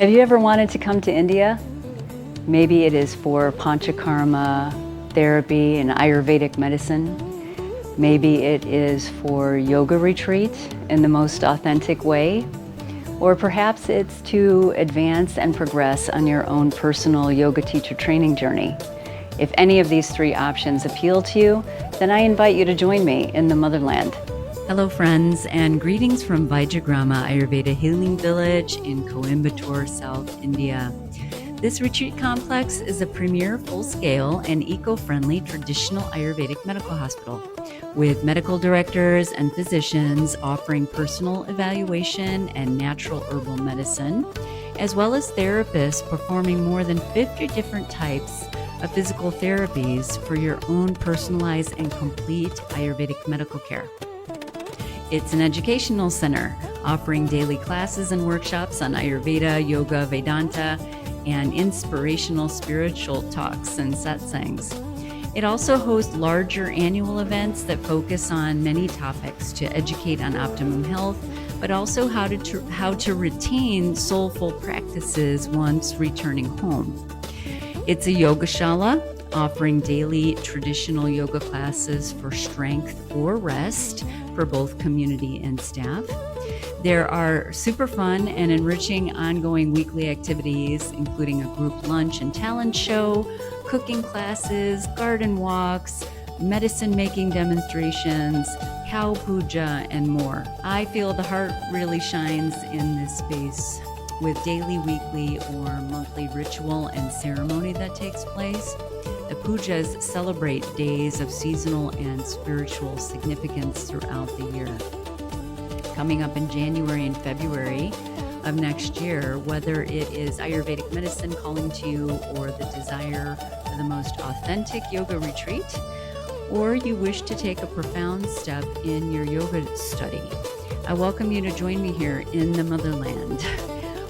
Have you ever wanted to come to India? Maybe it is for Panchakarma therapy and Ayurvedic medicine. Maybe it is for yoga retreat in the most authentic way. Or perhaps it's to advance and progress on your own personal yoga teacher training journey. If any of these three options appeal to you, then I invite you to join me in the motherland. Hello friends, and greetings from Panchakarma Ayurveda Healing Village in Coimbatore, South India. This retreat complex is a premier full-scale and eco-friendly traditional Ayurvedic medical hospital with medical directors and physicians offering personal evaluation and natural herbal medicine, as well as therapists performing more than 50 different types of physical therapies for your own personalized and complete Ayurvedic medical care. It's an educational center offering daily classes and workshops on Ayurveda, Yoga, Vedanta, and inspirational spiritual talks and satsangs. It also hosts larger annual events that focus on many topics to educate on optimum health, but also how to retain soulful practices once returning home. It's a yogashala offering daily traditional yoga classes for strength or rest for both community and staff. There are super fun and enriching ongoing weekly activities, including a group lunch and talent show, cooking classes, garden walks, medicine-making demonstrations, cow puja, and more. I feel the heart really shines in this space with daily, weekly, or monthly ritual and ceremony that takes place. The pujas celebrate days of seasonal and spiritual significance throughout the year. Coming up in January and February of next year, whether it is Ayurvedic medicine calling to you or the desire for the most authentic yoga retreat, or you wish to take a profound step in your yoga study, I welcome you to join me here in the motherland.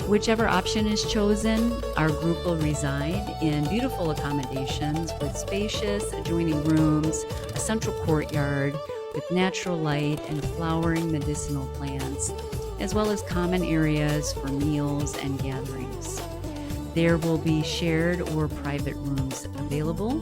Whichever option is chosen, our group will reside in beautiful accommodations with spacious adjoining rooms, a central courtyard with natural light and flowering medicinal plants, as well as common areas for meals and gatherings. There will be shared or private rooms available.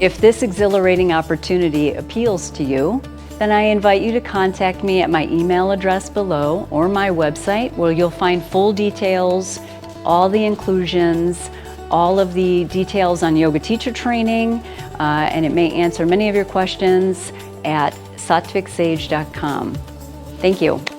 If this exhilarating opportunity appeals to you, then I invite you to contact me at my email address below or my website, where you'll find full details, all the inclusions, all of the details on yoga teacher training, and it may answer many of your questions at sattviksage.com. Thank you.